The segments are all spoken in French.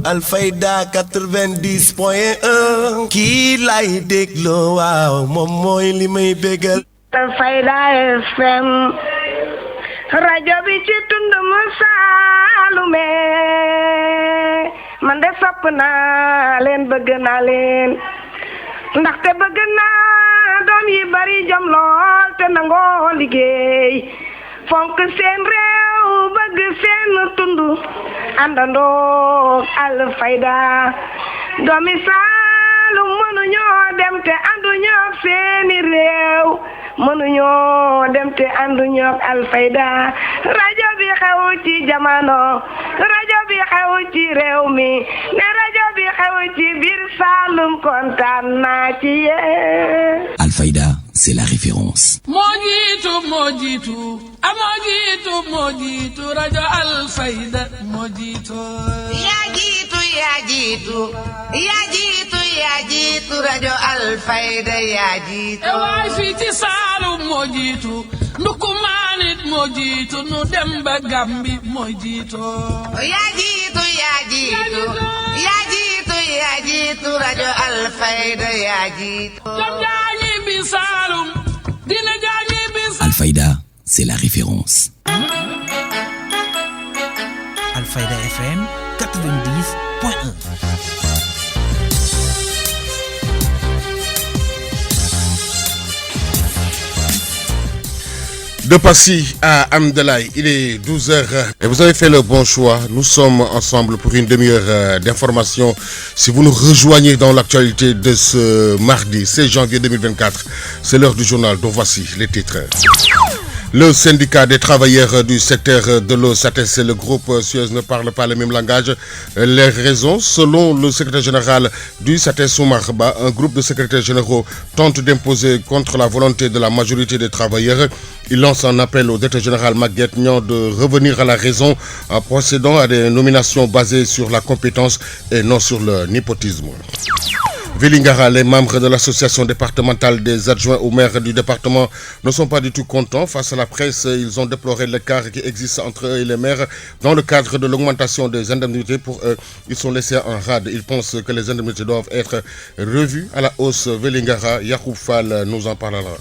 Alfayda 90.1 kii lay déglu waaw moom mooy li may bégal. Alfayda FM rajo bi ci tund mu Saalume man de sopp naa leen bëgg naa leen ndaxte bëgg naa doom yi bari jom lool te nangoo liggéey fonk seen réew bëgg seen tund àndandoo Alfayda doomi Saalum mënuñoo dem te ànduñoo seeni réew mënuñoo dem te ànduñoo Alfayda rajo bi xew ci jamono rajo bi xew ci réew mi ne rajo bi xew ci biir Saalum kontaan naa ci yéen. Alfayda, c'est la référence. moo jiitu rajo Alfayda moo jiitu. yaa jiitu rajo Alfayda yaa jiitu. waay fii ci Saalum moo jiitu ndukumaanit moo jiitu nu dem ba Gambi moo jiitu. yaa jiitu rajo Alfayda yaa jiitu. jam jaañi bi Saalum dina jaañi bi. Alfayda, c'est la référence. Alfayda FM 90.1. De Passy à Amdalaï, il est 12h et vous avez fait le bon choix. Nous sommes ensemble pour une demi-heure d'information. Si vous nous rejoignez dans l'actualité de ce mardi 16 janvier 2024, c'est l'heure du journal dont voici les titres. Le syndicat des travailleurs du secteur de l'eau, SATES et le groupe Suez ne parlent pas le même langage. Les raisons, selon le secrétaire général du SATES, Oumar Ba, un groupe de secrétaires généraux tente d'imposer contre la volonté de la majorité des travailleurs. Il lance un appel au directeur général Maguette Niang de revenir à la raison en procédant à des nominations basées sur la compétence et non sur le népotisme. Vélingara, les membres de l'association départementale des adjoints au maire du département ne sont pas du tout contents. Face à la presse, ils ont déploré l'écart qui existe entre eux et les maires dans le cadre de l'augmentation des indemnités. Pour eux, ils sont laissés en rade. Ils pensent que les indemnités doivent être revues à la hausse. Vélingara, Yacoub Fall nous en parlera.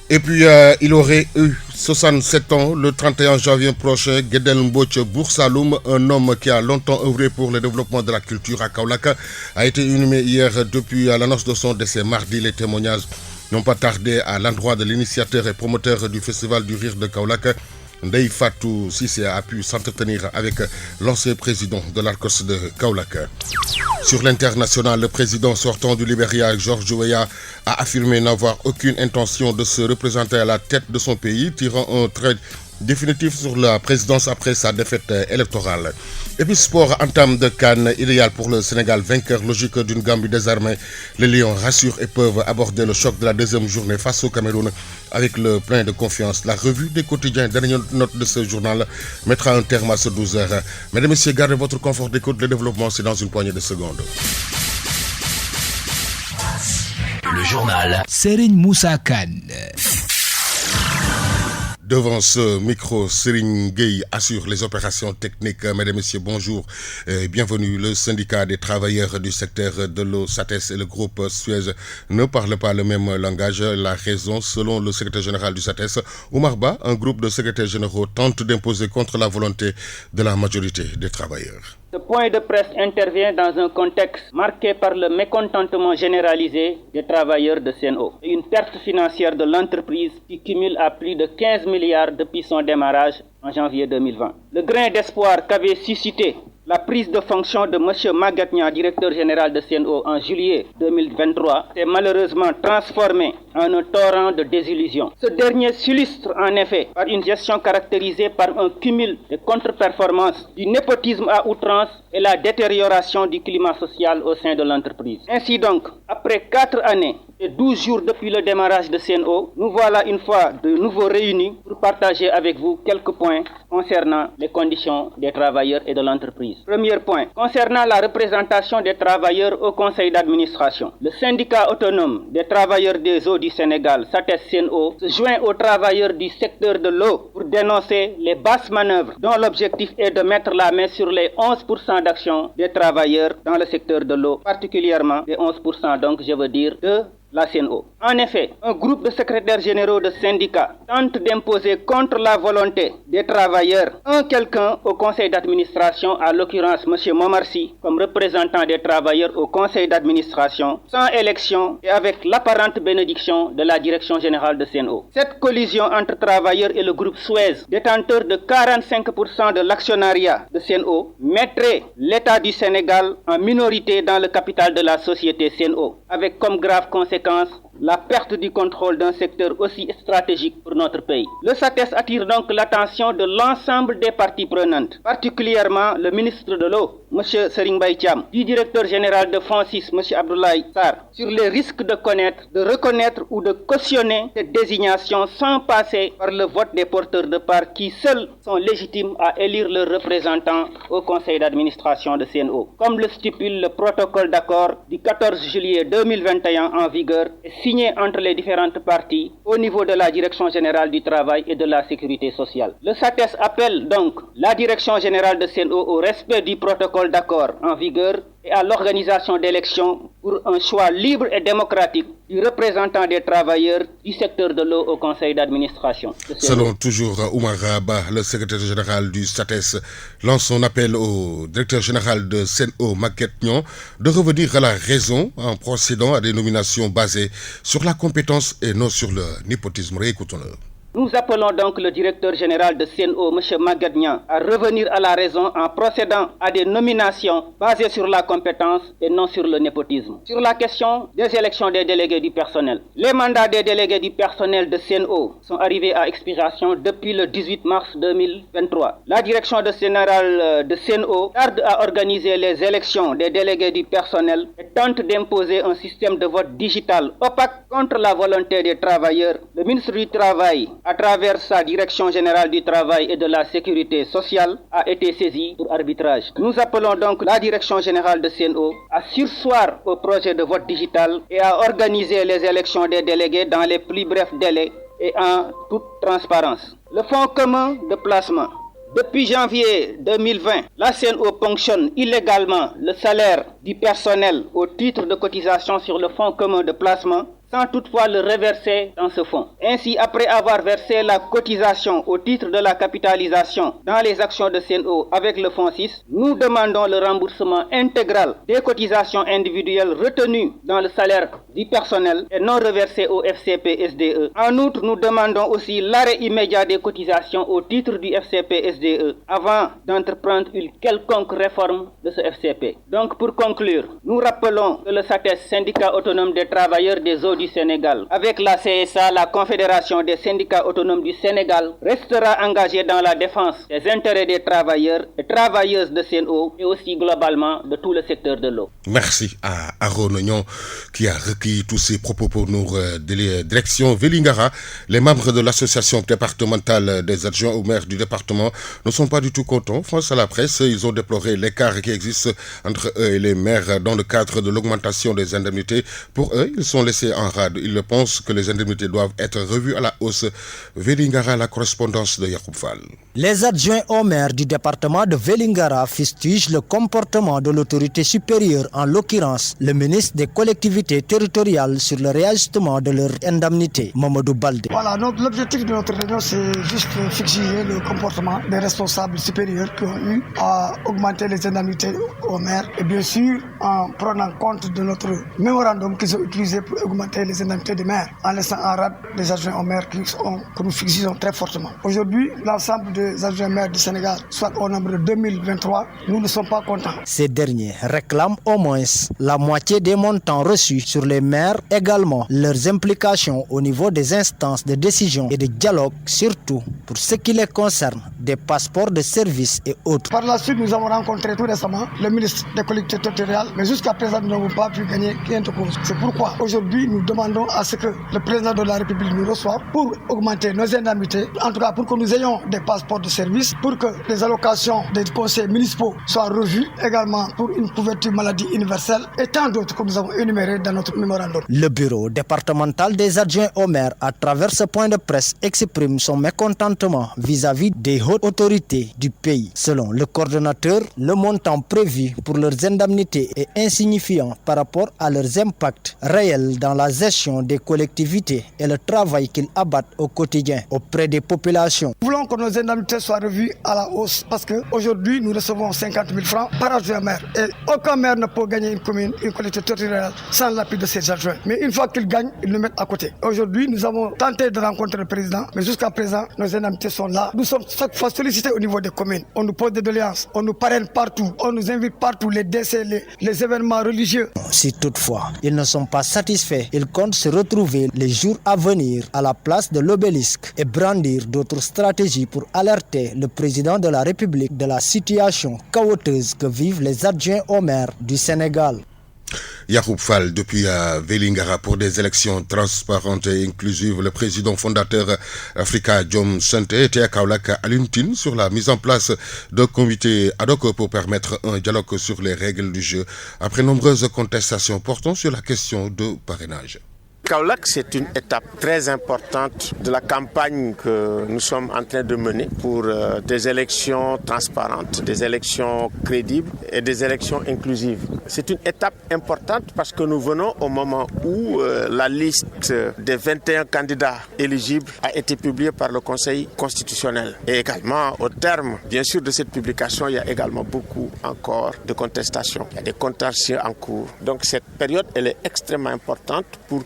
Et puis, il aurait eu 67 ans le 31 janvier prochain. Guedel Mbouch Boursaloum, un homme qui a longtemps œuvré pour le développement de la culture à Kaolack, a été inhumé hier depuis l'annonce de son décès. Mardi, les témoignages n'ont pas tardé à l'endroit de l'initiateur et promoteur du Festival du Rire de Kaolack. Ndeye Fatou Sissé a pu s'entretenir avec l'ancien président de l'ARCOS de Kaolack. Sur l'international, le président sortant du Libéria, George Weah, a affirmé n'avoir aucune intention de se représenter à la tête de son pays, tirant un trait définitif sur la présidence après sa défaite électorale. Et puis sport, entame de CAN, idéal pour le Sénégal, vainqueur logique d'une Gambie désarmée. Les Lions rassurent et peuvent aborder le choc de la deuxième journée face au Cameroun avec le plein de confiance. La revue des quotidiens, dernière note de ce journal, mettra un terme à ce 12h. Mesdames et messieurs, gardez votre confort d'écoute. Le développement, c'est dans une poignée de secondes. Le journal Serigne Moussa Kane. Devant ce micro, Serigne Gueye assure les opérations techniques. Mesdames et messieurs, bonjour et bienvenue. Le syndicat des travailleurs du secteur de l'eau, SATES et le groupe Suez ne parlent pas le même langage. La raison, selon le secrétaire général du SATES, Oumar Ba, un groupe de secrétaires généraux tente d'imposer contre la volonté de la majorité des travailleurs. Ce point de presse intervient dans un contexte marqué par le mécontentement généralisé des travailleurs de CNO et une perte financière de l'entreprise qui cumule à plus de 15 milliards depuis son démarrage en janvier 2020. Le grain d'espoir qu'avait suscité la prise de fonction de M. Maguette Niang, directeur général de CNO en juillet 2023, s'est malheureusement transformé en un torrent de désillusion. Ce dernier s'illustre en effet par une gestion caractérisée par un cumul de contre-performances, du népotisme à outrance et la détérioration du climat social au sein de l'entreprise. Ainsi donc, après 4 années et 12 jours depuis le démarrage de CNO, nous voilà une fois de nouveau réunis pour partager avec vous quelques points concernant les conditions des travailleurs et de l'entreprise. Premier point, concernant la représentation des travailleurs au conseil d'administration. Le syndicat autonome des travailleurs des eaux du Sénégal, SATES-CNO, se joint aux travailleurs du secteur de l'eau pour pour dénoncer les basses manœuvres dont l'objectif est de mettre la main sur les 11% d'actions des travailleurs dans le secteur de l'eau, particulièrement les 11% donc je veux dire de la CNO. En effet, un groupe de secrétaires généraux de syndicats tente d'imposer contre la volonté des travailleurs quelqu'un au conseil d'administration, à l'occurrence M. Momarsi, comme représentant des travailleurs au conseil d'administration, sans élection et avec l'apparente bénédiction de la direction générale de CNO. Cette collision entre travailleurs et le groupe Suez, détenteur de 45% de l'actionnariat de CNO, mettrait l'État du Sénégal en minorité dans le capital de la société CNO, avec comme grave conséquence la perte du contrôle d'un secteur aussi stratégique pour notre pays. Le SATES attire donc l'attention de l'ensemble des parties prenantes, particulièrement le ministre de l'Eau, M. Serigne Mbaye Thiam, du directeur général de FONSIS, M. Abdoulaye Sarr, sur les risques de connaître, de reconnaître ou de cautionner cette désignation sans passer par le vote des porteurs de parts qui seuls sont légitimes à élire leurs représentants au conseil d'administration de CNO, comme le stipule le protocole d'accord du 14 juillet 2021 en vigueur et signé entre les différentes parties au niveau de la Direction générale du travail et de la sécurité sociale. Le SATES appelle donc la Direction générale de CNO au respect du protocole d'accord en vigueur et à l'organisation d'élections pour un choix libre et démocratique du représentant des travailleurs du secteur de l'eau au conseil d'administration. Selon toujours Oumar Ba, le secrétaire général du SATES lance son appel au directeur général de CNO, Maguette Niang, de revenir à la raison en procédant à des nominations basées sur la compétence et non sur le népotisme. Réécoutons-le. Nous appelons donc le directeur général de CNO, M. Maguette Niang, à revenir à la raison en procédant à des nominations basées sur la compétence et non sur le népotisme. Sur la question des élections des délégués du personnel, les mandats des délégués du personnel de CNO sont arrivés à expiration depuis le 18 mars 2023. La direction générale de CNO tarde à organiser les élections des délégués du personnel et tente d'imposer un système de vote digital opaque contre la volonté des travailleurs. Le ministre du Travail, à travers sa direction générale du travail et de la sécurité sociale, a été saisi pour arbitrage. Nous appelons donc la direction générale de CNO à surseoir au projet de vote digital et à organiser les élections des délégués dans les plus brefs délais et en toute transparence. Le fonds commun de placement. Depuis janvier 2020, la CNO ponctionne illégalement le salaire du personnel au titre de cotisation sur le fonds commun de placement, sans toutefois le reverser dans ce fonds. Ainsi, après avoir versé la cotisation au titre de la capitalisation dans les actions de CNO avec le fonds 6, nous demandons le remboursement intégral des cotisations individuelles retenues dans le salaire du personnel et non reversées au FCP-SDE. En outre, nous demandons aussi l'arrêt immédiat des cotisations au titre du FCP-SDE avant d'entreprendre une quelconque réforme de ce FCP. Donc, pour conclure, nous rappelons que le SATES, syndicat autonome des travailleurs des eaux du Sénégal, avec la CSA, la Confédération des syndicats autonomes du Sénégal, restera engagé dans la défense des intérêts des travailleurs et travailleuses de CNO et aussi globalement de tout le secteur de l'eau. Merci à Aaron Niang qui a recueilli tous ces propos pour nous de direction Vélingara. Les membres de l'association départementale des adjoints au maire du département ne sont pas du tout contents. Face à la presse, ils ont déploré l'écart qui existe entre eux et les maires dans le cadre de l'augmentation des indemnités. Pour eux, ils sont laissés en rade. Ils pensent que les indemnités doivent être revues à la hausse. Vélingara, la correspondance de Yacoub Fall. Les adjoints au maire du département de Vélingara fustigent le comportement de l'autorité supérieure, en l'occurrence le ministre des collectivités territoriales, sur le réajustement de leur indemnité. Mamadou Baldé. Voilà, donc l'objectif de notre réunion, c'est juste fixer le comportement des responsables supérieurs qui ont eu à augmenter les indemnités au maire et bien sûr en prenant compte de notre mémorandum qu'ils ont utilisé pour augmenter les indemnités des maires, en laissant en rade les adjoints au maire que nous fixons très fortement. Aujourd'hui, l'ensemble des adjoints maires du Sénégal, soit au nombre de 2023, nous ne sommes pas contents. Ces derniers réclament au moins la moitié des montants reçus sur les maires, également leurs implications au niveau des instances de décision et de dialogue, surtout pour ce qui les concerne, des passeports de service et autres. Par la suite, nous avons rencontré tout récemment le ministre des collectivités territoriales, mais jusqu'à présent, nous n'avons pas pu gagner gain de cause. C'est pourquoi aujourd'hui, nous demandons à ce que le président de la République nous reçoive pour augmenter nos indemnités, en tout cas pour que nous ayons des passeports de service, pour que les allocations des conseils municipaux soient revues, également pour une couverture maladie universelle et tant d'autres que nous avons énumérés dans notre mémorandum. Le bureau départemental des adjoints au maire, à travers ce point de presse, exprime son mécontentement vis-à-vis des hautes autorités du pays. Selon le coordonnateur, le montant prévu pour leurs indemnités est insignifiant par rapport à leurs impacts réels dans la gestion des collectivités et le travail qu'ils abattent au quotidien auprès des populations. Nous voulons que nos indemnités soient revues à la hausse parce qu'aujourd'hui nous recevons 50 000 francs par adjoint maire et aucun maire ne peut gagner une commune, une collectivité territoriale sans l'appui de ses adjoints. Mais une fois qu'ils gagnent, ils nous mettent à côté. Aujourd'hui, nous avons tenté de rencontrer le président, mais jusqu'à présent, nos indemnités sont là. Nous sommes chaque fois sollicités au niveau des communes. On nous pose des doléances, on nous parraine partout, on nous invite partout, les décès, les événements religieux. Si toutefois, ils ne sont pas satisfaits, ils comptent se retrouver les jours à venir à la place de l'obélisque et brandir d'autres stratégies pour alerter le président de la République de la situation chaotique que vivent les adjoints au maire du Sénégal. Yacoub Fall depuis Vélingara pour des élections transparentes et inclusives. Le président fondateur Africa Jom Santé était à Kaolack à Luntine sur la mise en place d'un comité ad hoc pour permettre un dialogue sur les règles du jeu après nombreuses contestations portant sur la question de parrainage. Kaolack, c'est une étape très importante de la campagne que nous sommes en train de mener pour des élections transparentes, des élections crédibles et des élections inclusives. C'est une étape importante parce que nous venons au moment où la liste des 21 candidats éligibles a été publiée par le Conseil constitutionnel. Et également, au terme, bien sûr, de cette publication, il y a également beaucoup encore de contestations. Il y a des contentieux en cours. Donc cette période, elle est extrêmement importante pour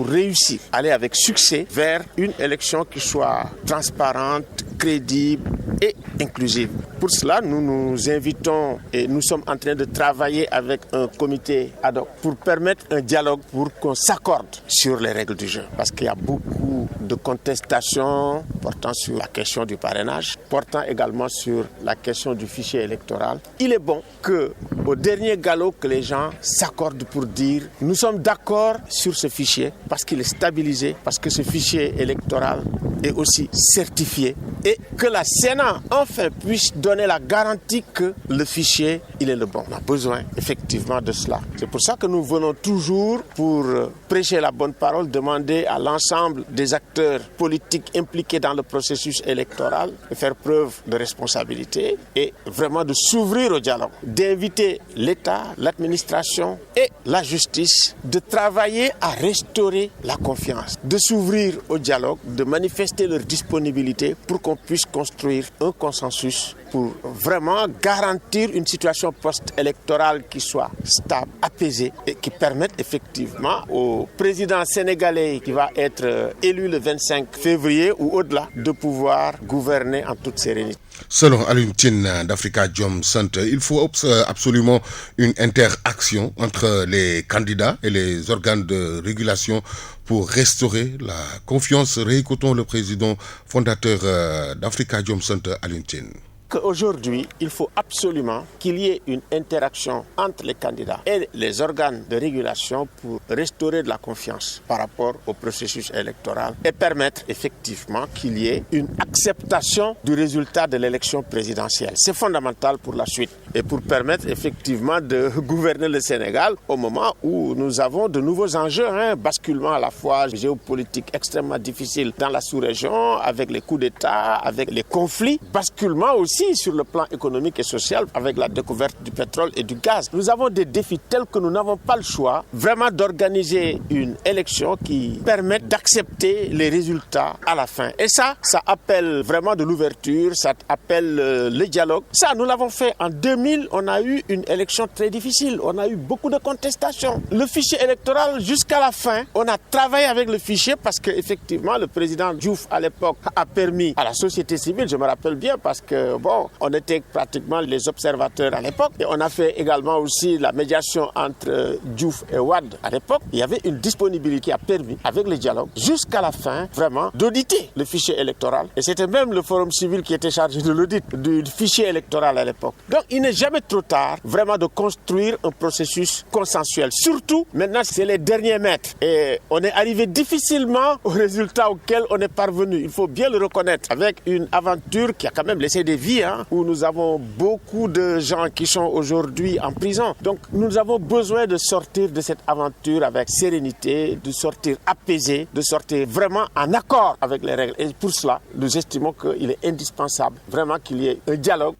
réussir, aller avec succès vers une élection qui soit transparente, crédible et inclusive. Pour cela, nous nous invitons et nous sommes en train de travailler avec un comité ad hoc pour permettre un dialogue pour qu'on s'accorde sur les règles du jeu. Parce qu'il y a beaucoup de contestations portant sur la question du parrainage, portant également sur la question du fichier électoral. Il est bon qu'au dernier galop que les gens s'accordent pour dire nous sommes d'accord sur ce fichier parce qu'il est stabilisé, parce que ce fichier électoral est aussi certifié et que la Sénat enfin puisse donner la garantie que le fichier il est le bon. On a besoin effectivement de cela. C'est pour ça que nous venons toujours pour prêcher la bonne parole, demander à l'ensemble des acteurs politiques impliqués dans le processus électoral de faire preuve de responsabilité et vraiment de s'ouvrir au dialogue, d'inviter l'État, l'administration et la justice de travailler à restaurer la confiance, de s'ouvrir au dialogue, de manifester leur disponibilité pour qu'on puisse construire un consensus pour vraiment garantir une situation post-électorale qui soit stable, apaisée et qui permette effectivement au président sénégalais qui va être élu le 25 février ou au-delà de pouvoir gouverner en toute sérénité. Selon Aluntine d'Africa Jom Santé, il faut absolument une interaction entre les candidats et les organes de régulation pour restaurer la confiance. Réécoutons le président fondateur d'Africa Jom Santé, Aluntine. Qu'aujourd'hui, il faut absolument qu'il y ait une interaction entre les candidats et les organes de régulation pour restaurer de la confiance par rapport au processus électoral et permettre effectivement qu'il y ait une acceptation du résultat de l'élection présidentielle. C'est fondamental pour la suite et pour permettre effectivement de gouverner le Sénégal au moment où nous avons de nouveaux enjeux, basculement à la fois géopolitique extrêmement difficile dans la sous-région avec les coups d'État, avec les conflits, basculement aussi sur le plan économique et social avec la découverte du pétrole et du gaz. Nous avons des défis tels que nous n'avons pas le choix vraiment d'organiser une élection qui permette d'accepter les résultats à la fin. Et ça appelle vraiment de l'ouverture, ça appelle le dialogue. Ça, nous l'avons fait en 2000, on a eu une élection très difficile, on a eu beaucoup de contestations. Le fichier électoral, jusqu'à la fin, on a travaillé avec le fichier parce qu'effectivement, le président Diouf à l'époque a permis à la société civile, je me rappelle bien parce que on était pratiquement les observateurs à l'époque et on a fait également aussi la médiation entre Diouf et Wade à l'époque. Il y avait une disponibilité qui a permis, avec le dialogue, jusqu'à la fin, vraiment, d'auditer le fichier électoral. Et c'était même le Forum civil qui était chargé de l'audit du fichier électoral à l'époque. Donc, il n'est jamais trop tard vraiment de construire un processus consensuel. Surtout, maintenant, c'est les derniers mètres. Et on est arrivé difficilement au résultat auquel on est parvenu. Il faut bien le reconnaître. Avec une aventure qui a quand même laissé des vies, où nous avons beaucoup de gens qui sont aujourd'hui en prison. Donc, nous avons besoin de sortir de cette aventure avec sérénité, de sortir apaisé, de sortir vraiment en accord avec les règles. Et pour cela, nous estimons qu'il est indispensable vraiment qu'il y ait un dialogue.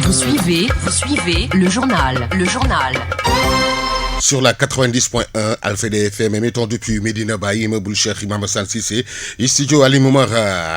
Vous suivez le journal. Sur la 90.1 Alfayda FM, émettant depuis Medina Baye, immeuble Cheikh Imam Hassan Cissé, studio Ali Moumar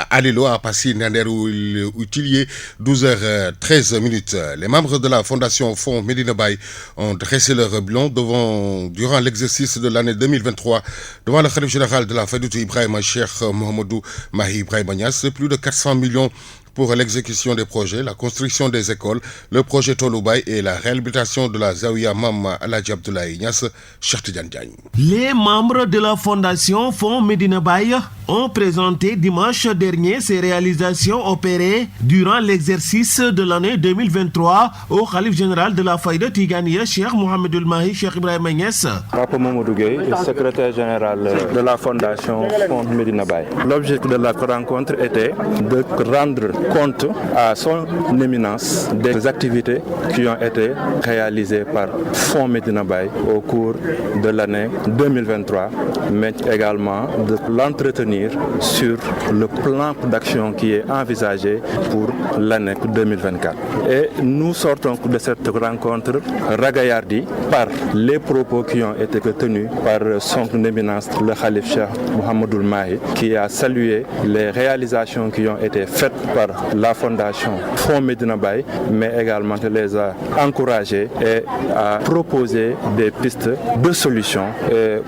Alilo à Passy Nander où il y est 12h13. Les membres de la fondation Fonds Medina Baye ont dressé leur bilan durant l'exercice de l'année 2023 devant le Khalif général de la Fayda Ibrahima Cheikh Mohamedou Mahi Ibrahima Niass. Plus de 400 millions pour l'exécution des projets, la construction des écoles, le projet Tolobaï et la réhabilitation de la Zawiya Mam Aladji Abdoulaye Niass, Cheikh Tidiane Diagne. Les membres de la fondation Fonds Medina Baye ont présenté dimanche dernier ces réalisations opérées durant l'exercice de l'année 2023 au Khalif général de la Fayda Tiganiya, Cheikh Mohamedou Mahi Cheikh Ibrahima Niass. Papa Mamadou Gueye, secrétaire général de la fondation Fonds Medina Baye. L'objectif de la rencontre était de rendre compte à son éminence des activités qui ont été réalisées par Fonds Medina Baye au cours de l'année 2023, mais également de l'entretenir sur le plan d'action qui est envisagé pour l'année 2024. Et nous sortons de cette rencontre ragaillardis par les propos qui ont été tenus par son éminence, le Khalif Cheikh Mohamedou Mahi, qui a salué les réalisations qui ont été faites par la fondation Fonds Medina Baye, mais également les a encouragés et a proposé des pistes de solutions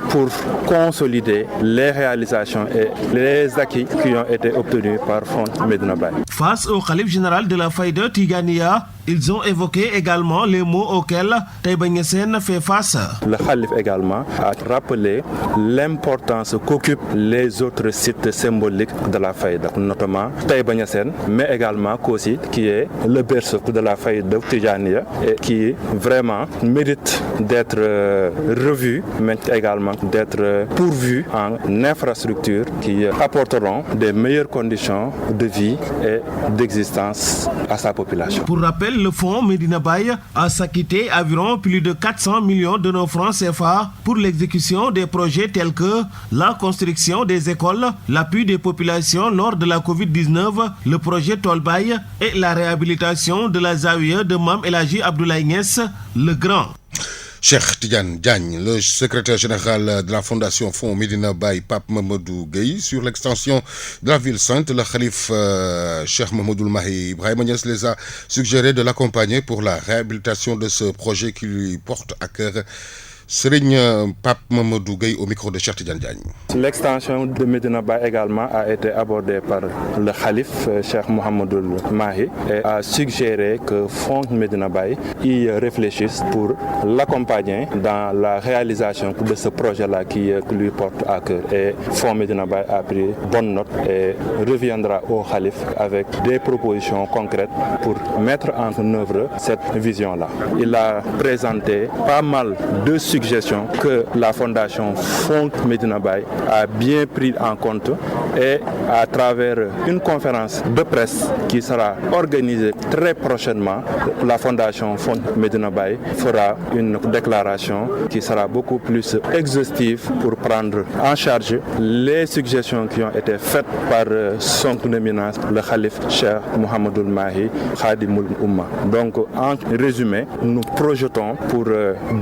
pour consolider les réalisations et les acquis qui ont été obtenus par Fonds Medina Baye. Face au Khalif général de la Fayda Tiganiya, ils ont évoqué également les mots auxquels Taïba Niassène fait face. Le Khalif également a rappelé l'importance qu'occupent les autres sites symboliques de la Fayda, notamment Taïba Niassène, mais également Kosi, qui est le berceau de la Fayda Tiganiya et qui vraiment mérite d'être revu, mais également d'être pourvu en infrastructures qui apporteront des meilleures conditions de vie et d'existence à sa population. Pour rappel, le fonds Medina Baye a s'acquitté environ plus de 400 millions de nos francs CFA pour l'exécution des projets tels que la construction des écoles, l'appui des populations lors de la Covid-19, le projet Tolbaï et la réhabilitation de la Zawiya de Mam Aladji Abdoulaye Niass le Grand. Cheikh Tidiane Diagne, le secrétaire général de la fondation Fonds Medina Baye, Pape Mamadou Gueye, sur l'extension de la ville sainte, le Khalif Cheikh Mohamedou Mahi Ibrahima Niass les a suggéré de l'accompagner pour la réhabilitation de ce projet qui lui porte à cœur. Serigne Pape Mamadou Gueye au micro de Cheikh Tidiane Diagne. L'extension de Medina Baye également a été abordée par le Khalif Cheikh Mohamedou Mahi et a suggéré que Fonds Medina Baye y réfléchisse pour l'accompagner dans la réalisation de ce projet-là qui lui porte à cœur. Et Fonds Medina Baye a pris bonne note et reviendra au Khalif avec des propositions concrètes pour mettre en œuvre cette vision-là. Il a présenté pas mal de suggestions que la fondation Fonds Medina Baye a bien pris en compte et à travers une conférence de presse qui sera organisée très prochainement, la fondation Fonds Medina Baye fera une déclaration qui sera beaucoup plus exhaustive pour prendre en charge les suggestions qui ont été faites par son éminence, le Khalif Cheikh Mohamedou Mahi Khadimoul Oumma. Donc en résumé, nous projetons pour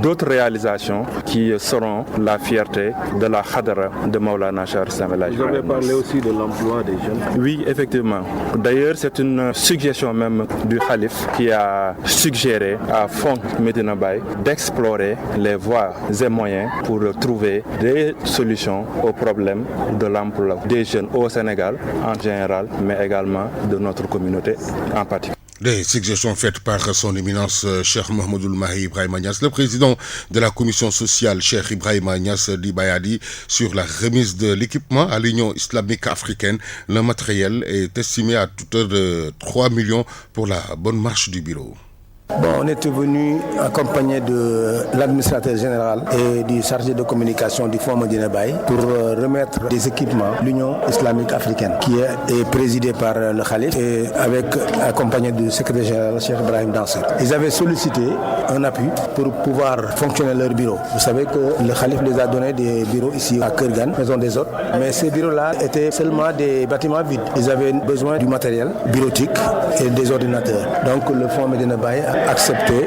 d'autres réalisations qui seront la fierté de la Khadra de Maulana Cheikh Saint-Elhadji. Vous avez parlé aussi de l'emploi des jeunes. Oui, effectivement. D'ailleurs, c'est une suggestion même du Khalif qui a suggéré à Fonds Medina Baye d'explorer les voies et moyens pour trouver des solutions aux problèmes de l'emploi des jeunes au Sénégal en général, mais également de notre communauté en particulier. Des suggestions faites par son éminence Cheikh Mohamedou Mahi Ibrahima Niass, le président de la commission sociale Cheikh Ibrahima Niass Di Bayadi, sur la remise de l'équipement à l'Union islamique africaine. Le matériel est estimé à toute heure de 3 millions pour la bonne marche du bureau. On était venu accompagné de l'administrateur général et du chargé de communication du Fonds Medina Baye pour remettre des équipements à l'Union islamique africaine qui est présidée par le Khalif et accompagné du secrétaire général Cheikh Ibrahim Danser. Ils avaient sollicité un appui pour pouvoir fonctionner leur bureau. Vous savez que le Khalif les a donné des bureaux ici à Kurgan, maison des hôtes, mais ces bureaux-là étaient seulement des bâtiments vides. Ils avaient besoin du matériel bureautique et des ordinateurs. Donc le Fonds Medina Baye a accepté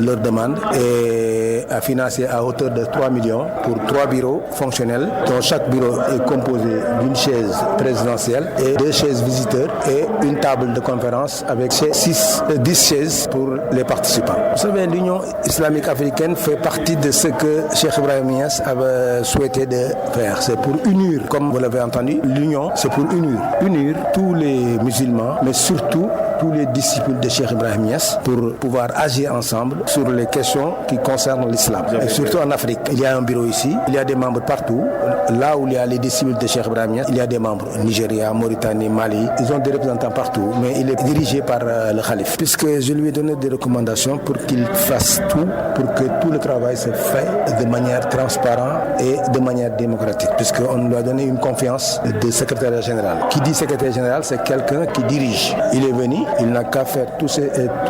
leur demande et a financé à hauteur de 3 millions pour 3 bureaux fonctionnels dont chaque bureau est composé d'une chaise présidentielle et 2 chaises visiteurs et une table de conférence avec 10 chaises pour les participants. Vous savez, l'Union islamique africaine fait partie de ce que Cheikh Ibrahim Niasse avait souhaité de faire. C'est pour unir, comme vous l'avez entendu, l'Union, c'est pour unir tous les musulmans, mais surtout tous les disciples de Cheikh Ibrahim Niasse pour pouvoir agir ensemble sur les questions qui concernent l'islam. Et surtout en Afrique. Il y a un bureau ici, il y a des membres partout. Là où il y a les disciples de Cheikh Ibrahim Niasse, il y a des membres. Nigeria, Mauritanie, Mali. Ils ont des représentants partout, mais il est dirigé par le Khalif. Puisque je lui ai donné des recommandations pour qu'il fasse tout, pour que tout le travail se fait de manière transparente et de manière démocratique. Puisqu'on lui a donné une confiance de secrétaire général. Qui dit secrétaire général, c'est quelqu'un qui dirige. Il est venu, il n'a qu'à faire tous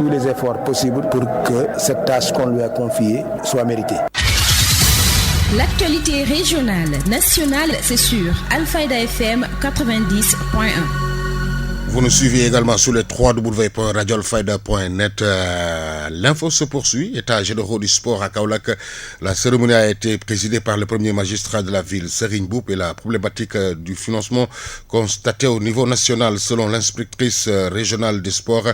les efforts possibles pour que cette tâche qu'on lui a confiée soit méritée. L'actualité régionale, nationale, c'est sur Alfayda FM 90.1. Vous nous suivez également sur le www.radioalfayda.net. L'info se poursuit. État généraux du sport à Kaolack. La cérémonie a été présidée par le premier magistrat de la ville, Serigne Mboup, et la problématique du financement constatée au niveau national selon l'inspectrice régionale des sports,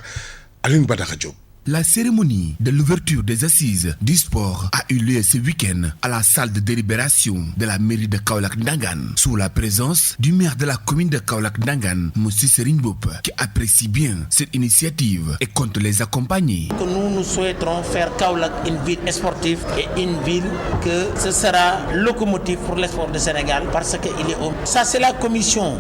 Aline Badara Diop. La cérémonie de l'ouverture des assises du sport a eu lieu ce week-end à la salle de délibération de la mairie de Kaolack-Ndangan, sous la présence du maire de la commune de Kaolack-Ndangan, M. Serigne Mboup, qui apprécie bien cette initiative et compte les accompagner. Nous souhaiterons faire Kaolack une ville sportive et une ville que ce sera locomotive pour le sport du Sénégal parce qu'il est ça c'est la commission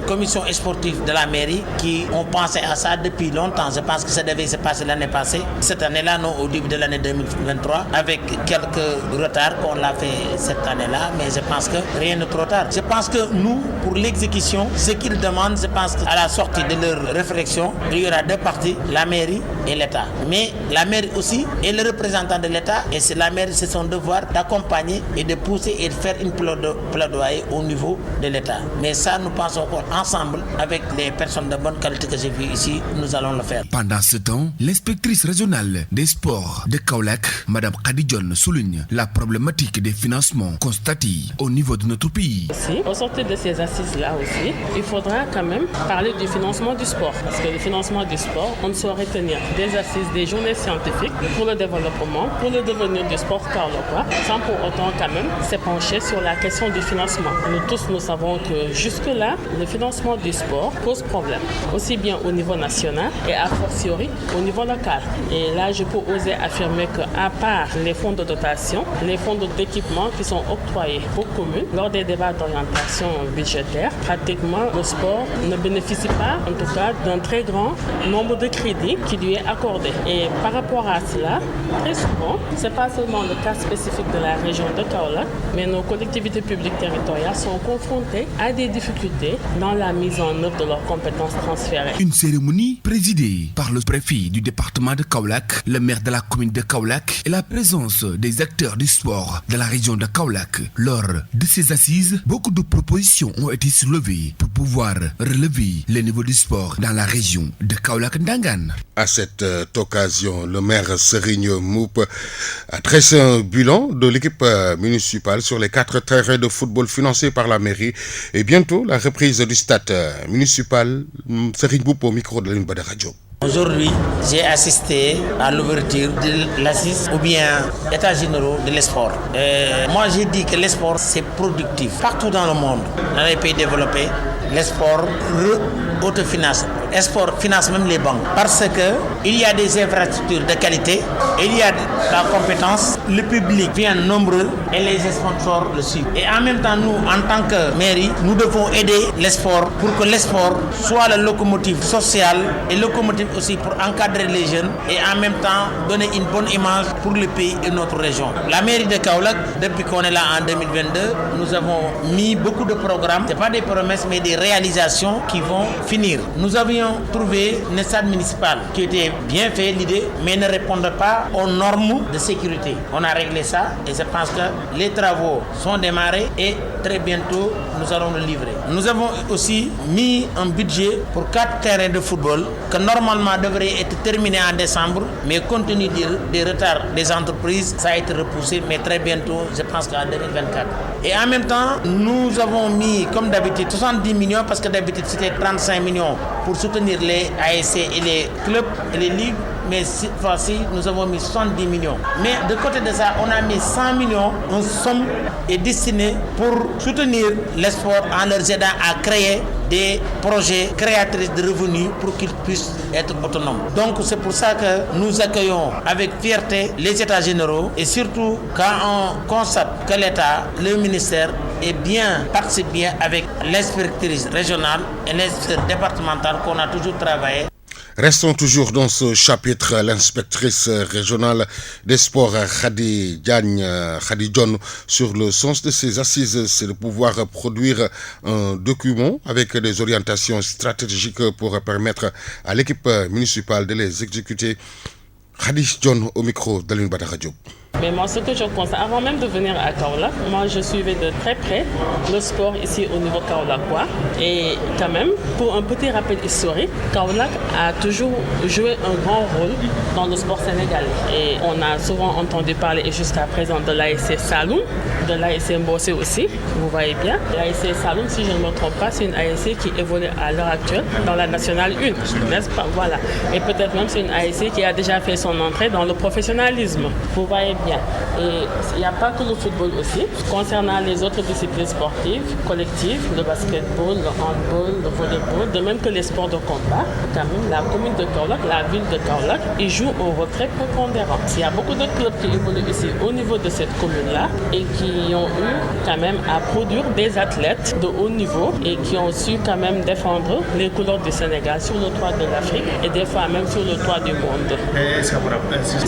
sportive de la mairie qui ont pensé à ça depuis longtemps. Je pense que ça devait se passer l'année passée. Cette année-là, non, au début de l'année 2023, avec quelques retards qu'on l'a fait cette année-là, mais je pense que rien n'est trop tard. Je pense que nous, pour l'exécution, ce qu'ils demandent, je pense qu'à la sortie de leur réflexion, il y aura 2 parties, la mairie et l'État. Mais la mairie aussi est le représentant de l'État et c'est la mairie, c'est son devoir d'accompagner et de pousser et de faire une plaidoyer au niveau de l'État. Mais ça, nous pensons qu'ensemble, avec les personnes de bonne qualité que j'ai vues ici, nous allons le faire. Pendant ce temps, l'inspectrice régionale des sports de Kaolack, Mme Khadidjon, souligne la problématique des financements constatés au niveau de notre pays. Aussi, au sortir de ces assises-là aussi, il faudra quand même parler du financement du sport. Parce que le financement du sport, on ne saurait tenir des assises, des journées scientifiques pour le développement, pour le devenir du sport kaolackois, sans pour autant quand même s'épancher sur la question du financement. Nous tous, nous savons que jusque-là, le financement du sport pose problème, aussi bien au niveau national et a fortiori au niveau local. Et là, je peux oser affirmer qu'à part les fonds de dotation, les fonds d'équipement qui sont octroyés aux communes lors des débats d'orientation budgétaire, pratiquement le sport ne bénéficie pas, en tout cas, d'un très grand nombre de crédits qui lui est accordé. Et par rapport à cela, très souvent, ce n'est pas seulement le cas spécifique de la région de Kaolack, mais nos collectivités publiques territoriales sont confrontées à des difficultés dans la mise en œuvre de leurs compétences transférées. Une cérémonie présidée par le préfet du département de Kaolack, le maire de la commune de Kaolack et la présence des acteurs du sport de la région de Kaolack. Lors de ces assises, beaucoup de propositions ont été soulevées pour pouvoir relever le niveau du sport dans la région de Kaolack-Ndangan. À cette occasion, le maire Serigne Mboup a dressé un bilan de l'équipe municipale sur les 4 terrains de football financés par la mairie et bientôt la reprise du stade municipal. Serigne Mboup au micro de Aline Badara Diop. Aujourd'hui, j'ai assisté à l'ouverture de l'assise ou bien états généraux de l'esport. Moi, j'ai dit que l'esport, c'est productif. Partout dans le monde, dans les pays développés, l'esport autofinance. sport finance même les banques. Parce qu'il y a des infrastructures de qualité, il y a la compétence, le public vient nombreux et les sponsors le suivent. Et en même temps, nous, en tant que mairie, nous devons aider les sports pour que les sports soient la locomotive sociale et locomotive aussi pour encadrer les jeunes et en même temps donner une bonne image pour le pays et notre région. La mairie de Kaolack, depuis qu'on est là en 2022, nous avons mis beaucoup de programmes. Ce n'est pas des promesses mais des réalisations qui vont finir. Nous avions trouvé un stade municipal qui était bien fait, l'idée, mais ne répondait pas aux normes de sécurité. On a réglé ça et je pense que les travaux sont démarrés et très bientôt nous allons le livrer. Nous avons aussi mis un budget pour 4 terrains de football que normalement devrait être terminé en décembre, mais compte tenu des retards des entreprises, ça a été repoussé, mais très bientôt, je pense qu'en 2024. Et en même temps, nous avons mis, comme d'habitude, 70 millions, parce que d'habitude c'était 35 millions pour soutenir les ASC et les clubs et les ligues. Mais cette fois-ci, nous avons mis 70 millions. Mais de côté de ça, on a mis 100 millions. Une somme est destinée pour soutenir les sports en leur aidant à créer des projets créateurs de revenus pour qu'ils puissent être autonomes. Donc c'est pour ça que nous accueillons avec fierté les États généraux et surtout quand on constate que l'État, le ministère participe bien avec l'inspectrice régionale et l'inspectrice départementale qu'on a toujours travaillé. Restons toujours dans ce chapitre. L'inspectrice régionale des sports Khady Dione sur le sens de ces assises, c'est de pouvoir produire un document avec des orientations stratégiques pour permettre à l'équipe municipale de les exécuter. Khady Dione au micro d'Aline Badara Diop. Mais moi, ce que je constate, avant même de venir à Kaolack, moi je suivais de très près le sport ici au niveau kaolackois. Et quand même, pour un petit rappel historique, Kaolack a toujours joué un grand rôle dans le sport sénégalais. Et on a souvent entendu parler, et jusqu'à présent, de l'ASC Saloum, de l'ASC Mbossé aussi, vous voyez bien. L'ASC Saloum, si je ne me trompe pas, c'est une ASC qui évolue à l'heure actuelle dans la Nationale 1, n'est-ce pas? Voilà. Et peut-être même c'est une ASC qui a déjà fait son entrée dans le professionnalisme. Vous voyez bien. Et il n'y a pas que le football aussi. Concernant les autres disciplines sportives, collectives, le basketball, le handball, le volleyball, de même que les sports de combat, quand même, la commune de Kaolack, la ville de Kaolack, ils jouent un rôle très prépondérant. Il y a beaucoup de clubs qui évoluent ici au niveau de cette commune-là et qui ont eu quand même à produire des athlètes de haut niveau et qui ont su quand même défendre les couleurs du Sénégal sur le toit de l'Afrique et des fois même sur le toit du monde.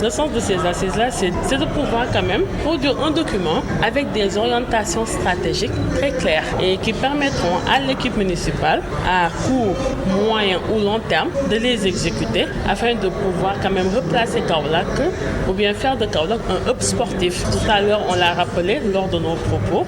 Le sens de ces assises-là, c'est de pouvoir quand même produire un document avec des orientations stratégiques très claires et qui permettront à l'équipe municipale, à court, moyen ou long terme, de les exécuter afin de pouvoir quand même replacer Kaolack ou bien faire de Kaolack un hub sportif. Tout à l'heure, on l'a rappelé lors de nos propos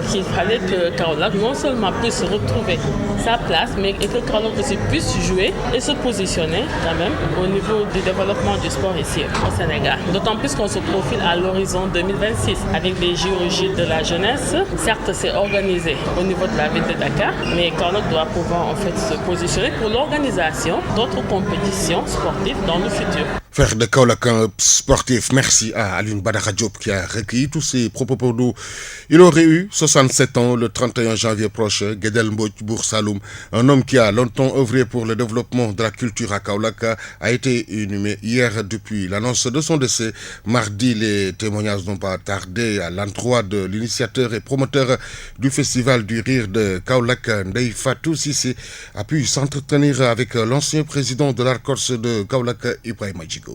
qu'il fallait que Kaolack non seulement puisse retrouver sa place, mais que Kaolack aussi puisse jouer et se positionner quand même au niveau du développement du sport ici au Sénégal. D'autant plus qu'on se profile à l'horizon 2026 avec les JOJ de la jeunesse. Certes, c'est organisé au niveau de la ville de Dakar, mais Kaolack doit pouvoir en fait se positionner pour l'organisation d'autres compétitions sportives dans le futur. Faire de Kaolack un sportif. Merci à Aline Badara Diop qui a recueilli tous ces propos pour nous. Il aurait eu 67 ans le 31 janvier prochain. Guedel Mbodj Boursaloum, un homme qui a longtemps œuvré pour le développement de la culture à Kaolack, a été inhumé hier. Depuis l'annonce de son décès, mardi, les témoignages n'ont pas tardé à l'endroit de l'initiateur et promoteur du festival du rire de Kaolack, Ndeye Fatou Cissé, a pu s'entretenir avec l'ancien président de l'ARCOS de Kaolack, Ibrahima Djigo.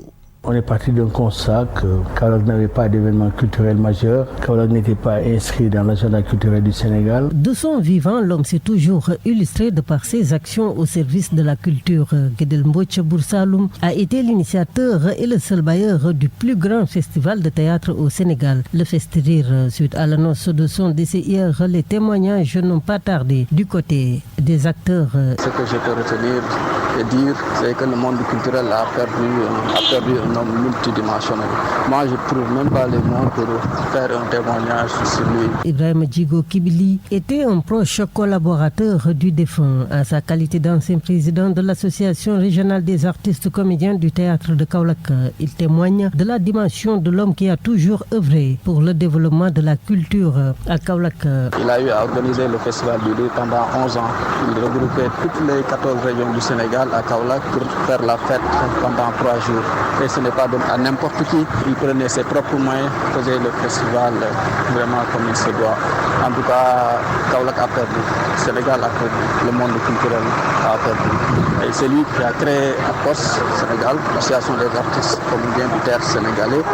On est parti d'un constat que Kaolack n'avait pas d'événement culturel majeur, Kaolack n'était pas inscrit dans l'agenda culturel du Sénégal. De son vivant, l'homme s'est toujours illustré de par ses actions au service de la culture. Guedel Mbodj Boursaloum a été l'initiateur et le seul bailleur du plus grand festival de théâtre au Sénégal, le Festirir. Suite à l'annonce de son décès hier, les témoignages n'ont pas tardé du côté des acteurs. Ce que je peux retenir et dire, c'est que le monde culturel a perdu un un homme multidimensionnel. Moi, je ne trouve même pas les mots pour faire un témoignage sur lui. Ibrahim Djigo Kibili était un proche collaborateur du défunt. À sa qualité d'ancien président de l'Association régionale des artistes comédiens du théâtre de Kaolack, il témoigne de la dimension de l'homme qui a toujours œuvré pour le développement de la culture à Kaolack. Il a eu à organiser le festival du Rire pendant 11 ans. Il regroupait toutes les 14 régions du Sénégal à Kaolack pour faire la fête pendant 3 jours. Et ce n'est pas à n'importe qui. Il prenait ses propres moyens, faisait le festival vraiment comme il se doit. En tout cas, Kaolack a perdu, le Sénégal a perdu, le monde culturel a perdu. Et c'est lui qui a créé ARCOS Sénégal, l'association des artistes comédiens du théâtre sénégalais,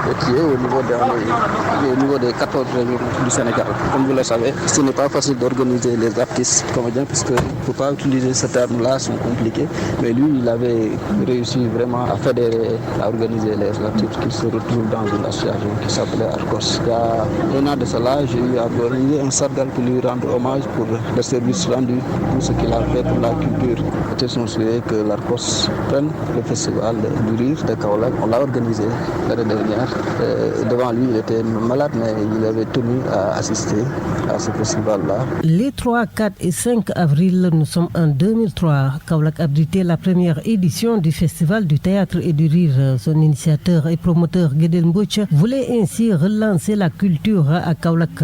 et qui est au niveau des 14 régions du Sénégal. Comme vous le savez, ce n'est pas facile d'organiser les artistes comédiens, puisqu'il ne faut pas utiliser ce terme-là, c'est compliqué. Mais lui, il avait réussi vraiment à fédérer, à organiser les artistes qui se retrouvent dans une association qui s'appelait ARCOS. Il y a 1 an de cela, j'ai eu à organiser un sargal pour lui rendre hommage pour le service rendu, tout ce qu'il a fait pour la culture. C'était son souhait que l'ARCOS prenne le festival du Rire de Kaolack. On l'a organisé l'année dernière. Devant lui, il était malade, mais il avait tenu à assister à ce festival-là. Les 3, 4 et 5 avril, nous sommes en 2003. Kaolack abritait la première édition du Festival du Théâtre et du Rire. Son initiateur et promoteur Guedel Mbouch voulait ainsi relancer la culture à Kaolack.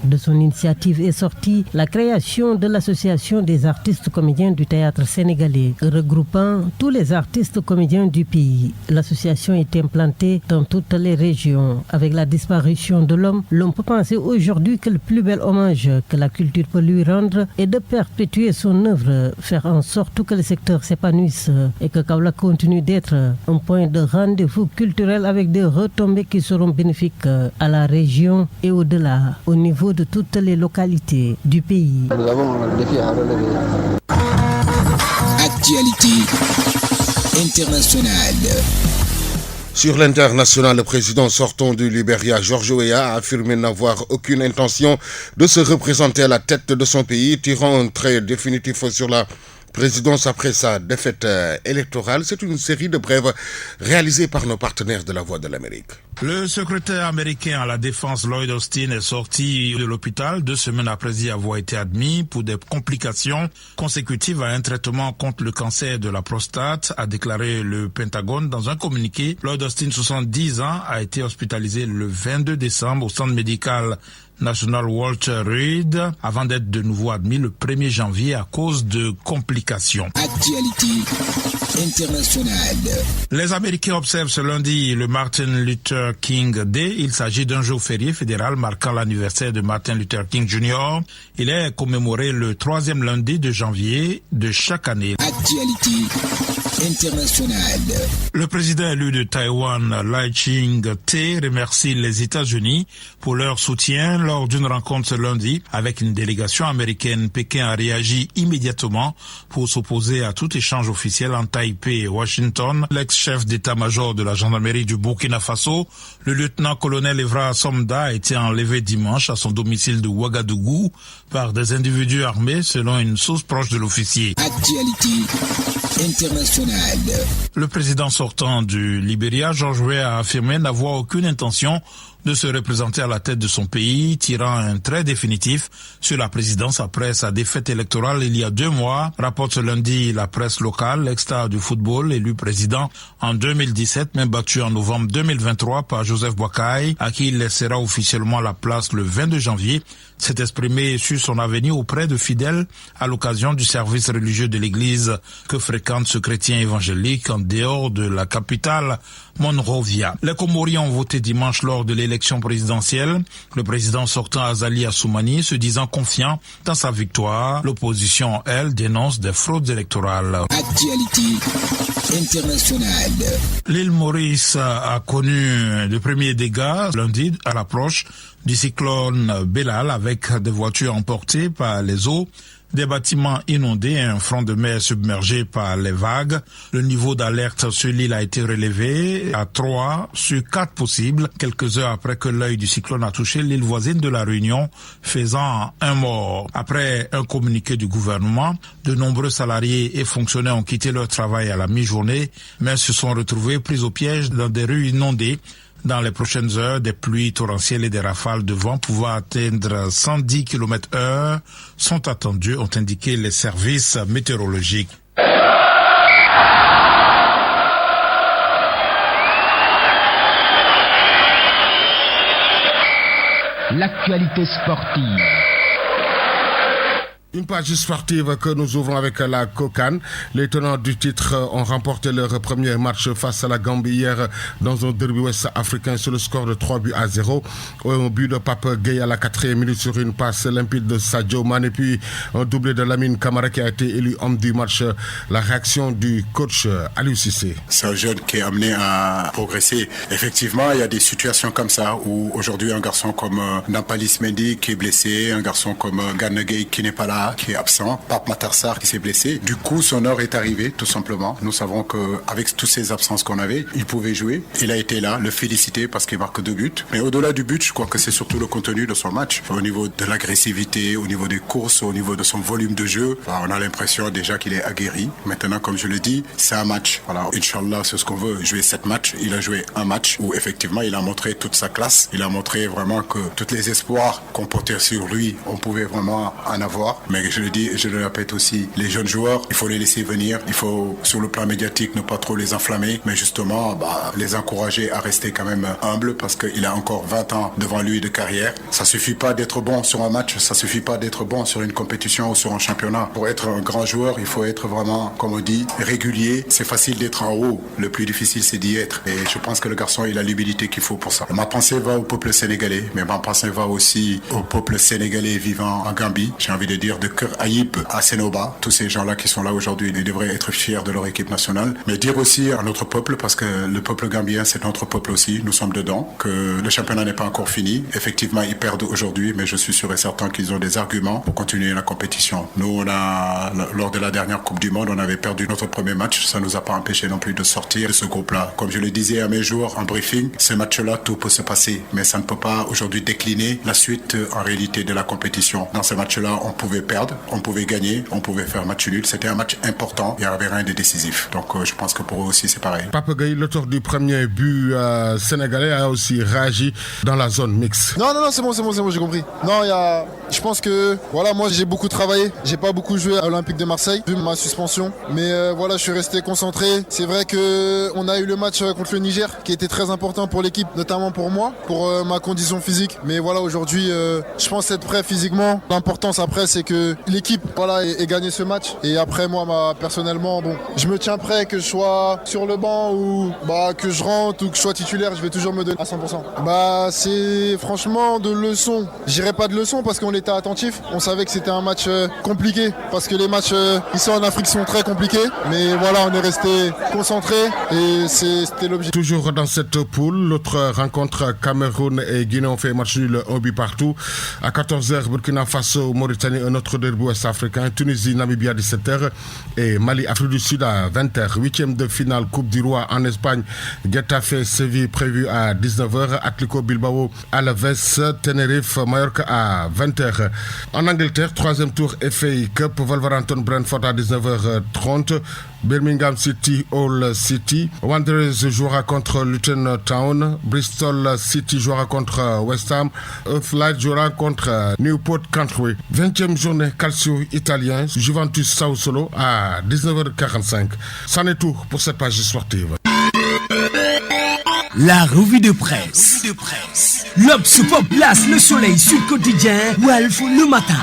De son initiative est sortie la création de l'Association des artistes comédiens du théâtre sénégalais, regroupant tous les artistes comédiens du pays. L'association est implantée dans toutes les régions. Avec la disparition de l'homme, l'on peut penser aujourd'hui que le plus bel hommage que la culture peut lui rendre est de perpétuer son œuvre, faire en sorte que le secteur s'épanouisse et que Kaolack continue d'être un point de rendez-vous culturel avec des retombées qui seront bénéfiques à la région et au-delà, au niveau de toutes les localités du pays. Nous avons un défi à relever. Actualité internationale. Sur l'international, le président sortant du Libéria, George Weah, a affirmé n'avoir aucune intention de se représenter à la tête de son pays, tirant un trait définitif sur la présidence après sa défaite électorale. C'est une série de brèves réalisées par nos partenaires de la Voix de l'Amérique. Le secrétaire américain à la défense Lloyd Austin est sorti de l'hôpital 2 semaines après y avoir été admis pour des complications consécutives à un traitement contre le cancer de la prostate, a déclaré le Pentagone dans un communiqué. Lloyd Austin, 70 ans, a été hospitalisé le 22 décembre au centre médical National Walter Reed avant d'être de nouveau admis le 1er janvier à cause de complications. Actualité internationale. Les Américains observent ce lundi le Martin Luther King Day. Il s'agit d'un jour férié fédéral marquant l'anniversaire de Martin Luther King Jr. Il est commémoré le 3e lundi de janvier de chaque année. Actualité internationale. Le président élu de Taïwan, Lai Ching-te, remercie les États-Unis pour leur soutien lors d'une rencontre ce lundi avec une délégation américaine. Pékin a réagi immédiatement pour s'opposer à tout échange officiel entre Taipei et Washington. L'ex-chef d'état-major de la gendarmerie du Burkina Faso, le lieutenant-colonel Evra Somda, a été enlevé dimanche à son domicile de Ouagadougou par des individus armés, selon une source proche de l'officier. Actualité internationale. Le président sortant du Libéria, George Weah, a affirmé n'avoir aucune intention de se représenter à la tête de son pays, tirant un trait définitif sur la présidence après sa défaite électorale il y a 2 mois. Rapporte ce lundi la presse locale, l'ex-star du football, élu président en 2017, mais battu en novembre 2023 par Joseph Boakai, à qui il laissera officiellement la place le 22 janvier, s'est exprimé sur son avenir auprès de fidèles à l'occasion du service religieux de l'église que fréquente ce chrétien évangélique en dehors de la capitale Monrovia. Les Comoriens ont voté dimanche lors de l'élection présidentielle. Le président sortant Azali Assoumani se disant confiant dans sa victoire. L'opposition, elle, dénonce des fraudes électorales. Actualité internationale. L'île Maurice a connu de premiers dégâts lundi à l'approche du cyclone Belal avec des voitures emportées par les eaux des bâtiments inondés et un front de mer submergé par les vagues. Le niveau d'alerte sur l'île a été relevé à 3 sur 4 possibles, quelques heures après que l'œil du cyclone a touché l'île voisine de la Réunion, faisant un mort. Après un communiqué du gouvernement, de nombreux salariés et fonctionnaires ont quitté leur travail à la mi-journée, mais se sont retrouvés pris au piège dans des rues inondées. Dans les prochaines heures, des pluies torrentielles et des rafales de vent pouvant atteindre 110 km/h sont attendues, ont indiqué les services météorologiques. L'actualité sportive. Une page sportive que nous ouvrons avec la COCAN. Les tenants du titre ont remporté leur premier match face à la Gambie hier dans un derby ouest-africain sur le score de 3-0. Un but de Pape Gueye à la 4e minute sur une passe limpide de Sadio Mané, puis un doublé de Lamine Camara qui a été élu homme du match. La réaction du coach Aliou Cissé. C'est un jeune qui est amené à progresser. Effectivement, il y a des situations comme ça où aujourd'hui un garçon comme Nampalys Mendy qui est blessé, un garçon comme Gana Gueye qui n'est pas là, qui est absent, Pape Matar Sarr qui s'est blessé. Du coup, son heure est arrivée, tout simplement. Nous savons qu'avec toutes ces absences qu'on avait, il pouvait jouer. Il a été là, le féliciter parce qu'il marque 2 buts. Mais au-delà du but, je crois que c'est surtout le contenu de son match. Au niveau de l'agressivité, au niveau des courses, au niveau de son volume de jeu, on a l'impression déjà qu'il est aguerri. Maintenant, comme je le dis, c'est un match. Voilà, Inch'Allah, c'est ce qu'on veut, jouer 7 matchs. Il a joué un match où effectivement, il a montré toute sa classe. Il a montré vraiment que tous les espoirs qu'on portait sur lui, on pouvait vraiment en avoir. Mais je le dis et je le répète aussi, les jeunes joueurs, il faut les laisser venir. Il faut, sur le plan médiatique, ne pas trop les enflammer, mais justement, les encourager à rester quand même humbles parce qu'il a encore 20 ans devant lui de carrière. Ça suffit pas d'être bon sur un match, ça suffit pas d'être bon sur une compétition ou sur un championnat. Pour être un grand joueur, il faut être vraiment, comme on dit, régulier. C'est facile d'être en haut, le plus difficile c'est d'y être. Et je pense que le garçon, il a l'humilité qu'il faut pour ça. Ma pensée va au peuple sénégalais, mais ma pensée va aussi au peuple sénégalais vivant en Gambie. J'ai envie de dire de cœur Aïb à Sénoba, tous ces gens-là qui sont là aujourd'hui, ils devraient être fiers de leur équipe nationale. Mais dire aussi à notre peuple, parce que le peuple gambien, c'est notre peuple aussi, nous sommes dedans, que le championnat n'est pas encore fini. Effectivement, ils perdent aujourd'hui, mais je suis sûr et certain qu'ils ont des arguments pour continuer la compétition. Nous, lors de la dernière Coupe du Monde, on avait perdu notre premier match. Ça ne nous a pas empêché non plus de sortir de ce groupe-là. Comme je le disais à mes joueurs en briefing, ces matchs-là, tout peut se passer, mais ça ne peut pas aujourd'hui décliner la suite en réalité de la compétition. Dans ces matchs-là, on pouvait perdre, on pouvait gagner, on pouvait faire match nul. C'était un match important, il n'y avait rien de décisif. Donc je pense que pour eux aussi c'est pareil. Pape Gueye, l'auteur du premier but sénégalais, a aussi réagi dans la zone mixte. Non, c'est bon, j'ai compris. Non, je pense que voilà, moi j'ai beaucoup travaillé, j'ai pas beaucoup joué à l'Olympique de Marseille vu ma suspension, mais voilà, je suis resté concentré. C'est vrai que on a eu le match contre le Niger qui était très important pour l'équipe, notamment pour moi, pour ma condition physique. Mais voilà, aujourd'hui, je pense être prêt physiquement. L'importance après, c'est que l'équipe ait gagné ce match. Et après, moi, personnellement, je me tiens prêt, que je sois sur le banc ou que je rentre ou que je sois titulaire, je vais toujours me donner à 100%. C'est franchement de leçons. Je dirais pas de leçons parce qu'on était attentif. On savait que c'était un match compliqué parce que les matchs ici en Afrique sont très compliqués. Mais voilà, on est resté concentré et c'était l'objectif. Toujours dans cette poule, l'autre rencontre Cameroun et Guinée ont fait match nul 1 but partout. À 14h, Burkina Faso, Mauritanie, un autre derby ouest-africain. Tunisie, Namibie à 17h et Mali, Afrique du Sud à 20h. 8e de finale Coupe du Roi en Espagne. Getafe, Séville prévu à 19h. Atlético Bilbao, Alaves, Tenerife, Mallorca à 20h. En Angleterre, 3e tour FA Cup, Wolverhampton, Brentford à 19h30. Birmingham City, Hull City. Wanderers jouera contre Luton Town. Bristol City jouera contre West Ham. Flight jouera contre Newport Country. 20e journée Calcio italien. Juventus Sao Solo à 19h45. C'en est tout pour cette page sportive. La revue de presse. L'Obs place le soleil sur le quotidien Walf le matin.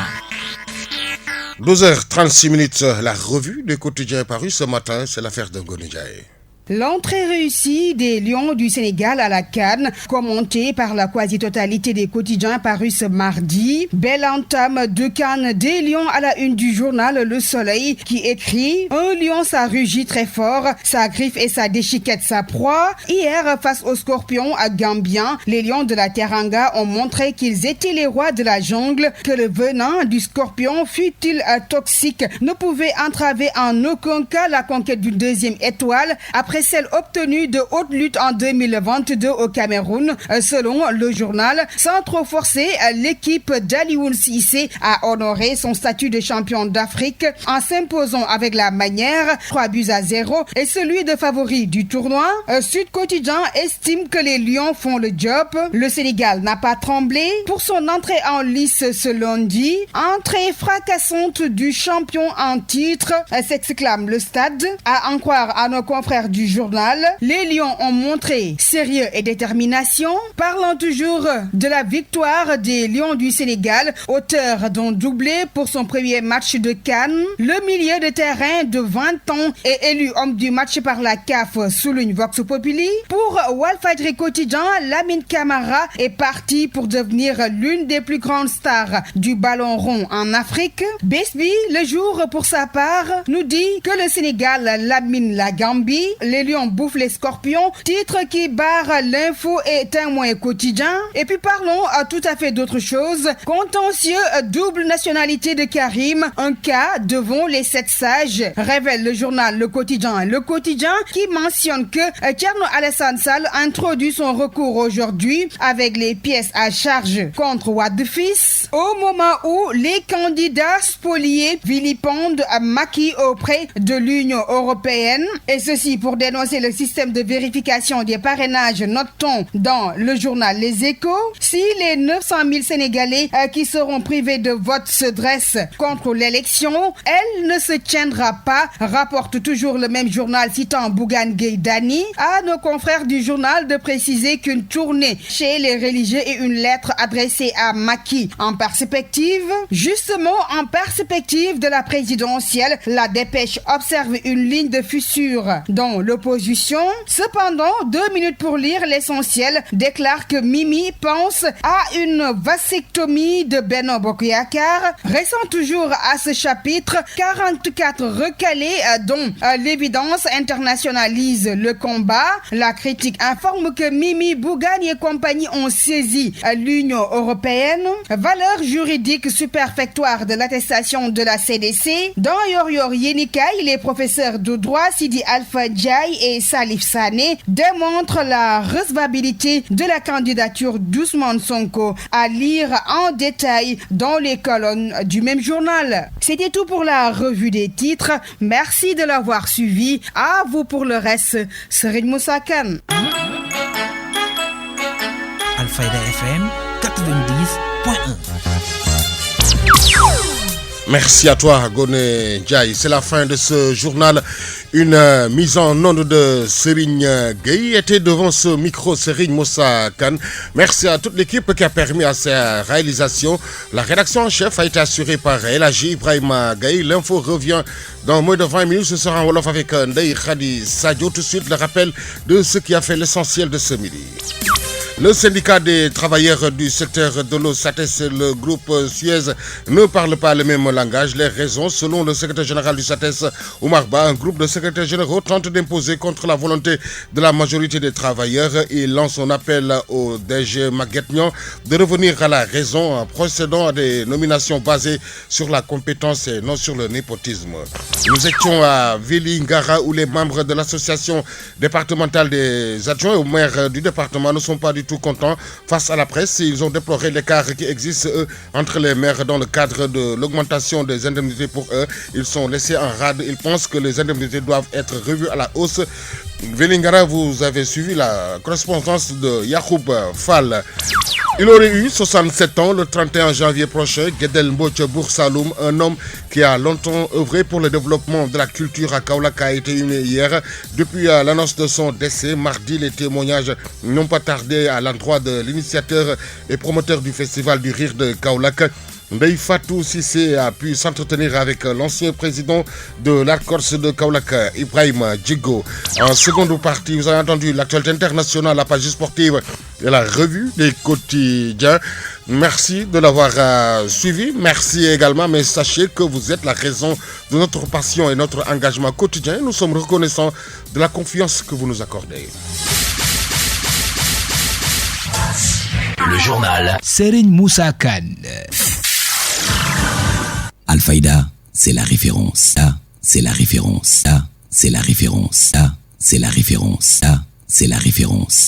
12h36, la revue des quotidiens parus ce matin, c'est l'affaire de Ngoni Ndiaye. L'entrée réussie des Lions du Sénégal à la CAN, commentée par la quasi-totalité des quotidiens parus ce mardi. Belle entame de CAN des Lions à la une du journal Le Soleil qui écrit « Un lion, ça rugit très fort, sa griffe et sa déchiquette sa proie ». Hier, face aux Scorpions à Gambien, les Lions de la Teranga ont montré qu'ils étaient les rois de la jungle, que le venin du scorpion, fût-il toxique, ne pouvait entraver en aucun cas la conquête d'une deuxième étoile après celle obtenue de haute lutte en 2022 au Cameroun. Selon le journal, sans trop forcer, l'équipe d'Alioune Cissé a honoré son statut de champion d'Afrique en s'imposant avec la manière 3-0 et celui de favori du tournoi. Sud Quotidien estime que les Lions font le job. Le Sénégal n'a pas tremblé pour son entrée en lice ce lundi. Entrée fracassante du champion en titre, s'exclame le Stade. À en croire à nos confrères du journal, les Lions ont montré sérieux et détermination. Parlant toujours de la victoire des Lions du Sénégal, auteur d'un doublé pour son premier match de CAN, le milieu de terrain de 20 ans est élu homme du match par la CAF, souligne Vox Populi. Pour Walfadjri Quotidien, Lamine Camara est parti pour devenir l'une des plus grandes stars du ballon rond en Afrique. Besby, le jour pour sa part, nous dit que le Sénégal lamine la Gambie, les Lions bouffent les Scorpions, titre qui barre l'info et Témoin quotidien. Et puis parlons à tout à fait d'autre chose. Contentieux double nationalité de Karim, un cas devant les 7 sages, révèle le journal Le Quotidien. Le Quotidien qui mentionne que Thierno Alassane Sall introduit son recours aujourd'hui avec les pièces à charge contre Wade fils, au moment où les candidats spoliés vilipendent Macky auprès de l'Union européenne. Et ceci pour dénoncer le système de vérification des parrainages, notons dans le journal Les Échos. Si les 900 000 Sénégalais qui seront privés de vote se dressent contre l'élection, elle ne se tiendra pas, rapporte toujours le même journal citant Bougane Gueye Dany. À nos confrères du journal de préciser qu'une tournée chez les religieux et une lettre adressée à Macky en perspective. Justement, en perspective de la présidentielle, la dépêche observe une ligne de fissure dans l'opposition. Cependant, 2 minutes pour lire l'essentiel déclare que Mimi pense à une vasectomie de Benno Bokk Yakaar. Restant toujours à ce chapitre, 44 recalés dont l'évidence internationalise le combat. La critique informe que Mimi, Bougane et compagnie ont saisi l'Union européenne. Valeur juridique superfectoire de l'attestation de la CDC. Dans Yor Yénikay, les professeurs de droit Sidi Alpha Ndiaye et Salif Sané démontrent la recevabilité de la candidature d'Ousmane Sonko, à lire en détail dans les colonnes du même journal. C'était tout pour la revue des titres. Merci de l'avoir suivi. À vous pour le reste. Serigne Moussa Kane. Alfayda FM 90.1. Merci à toi, Goné Ndiaye. C'est la fin de ce journal. Une mise en onde de Serigne Gueye était devant ce micro Serigne Moussa Kane. Merci à toute l'équipe qui a permis à sa réalisation. La rédaction en chef a été assurée par Elhaji Ibrahima Gueye. L'info revient dans moins de 20 minutes. Ce sera en Wolof avec Ndeye Khady Sadio. Tout de suite, le rappel de ce qui a fait l'essentiel de ce midi. Le syndicat des travailleurs du secteur de l'eau, SATES, le groupe Suez, ne parle pas le même langage. Les raisons, selon le secrétaire général du SATES, Oumar Ba, un groupe de secrétaires généraux tente d'imposer contre la volonté de la majorité des travailleurs. Il lance un appel au DG Maguette Niang de revenir à la raison en procédant à des nominations basées sur la compétence et non sur le népotisme. Nous étions à Vélingara où les membres de l'association départementale des adjoints au maire du département ne sont pas du tout contents face à la presse. Ils ont déploré l'écart qui existe entre les maires dans le cadre de l'augmentation des indemnités pour eux. Ils sont laissés en rade. Ils pensent que les indemnités doivent être revues à la hausse. Vélingara, vous avez suivi la correspondance de Yacoub Fall. Il aurait eu 67 ans le 31 janvier prochain. Guedel Mbodj Boursaloum, un homme qui a longtemps œuvré pour le développement de la culture à Kaolack, a été inhumé hier. Depuis l'annonce de son décès, mardi, les témoignages n'ont pas tardé à l'endroit de l'initiateur et promoteur du festival du rire de Kaolack. Ndeye Fatou Sissé a pu s'entretenir avec l'ancien président de l'Arcorse de Kaolack, Ibrahima Djigo. En seconde partie, vous avez entendu l'actualité internationale, la page sportive et la revue des quotidiens. Merci de l'avoir suivi. Merci également, mais sachez que vous êtes la raison de notre passion et notre engagement quotidien. Nous sommes reconnaissants de la confiance que vous nous accordez. Le journal Serigne Moussa Kane. Al-Fayda, c'est la référence. Ah, c'est la référence. Ah, c'est la référence. Ah, c'est la référence. Ah, c'est la référence.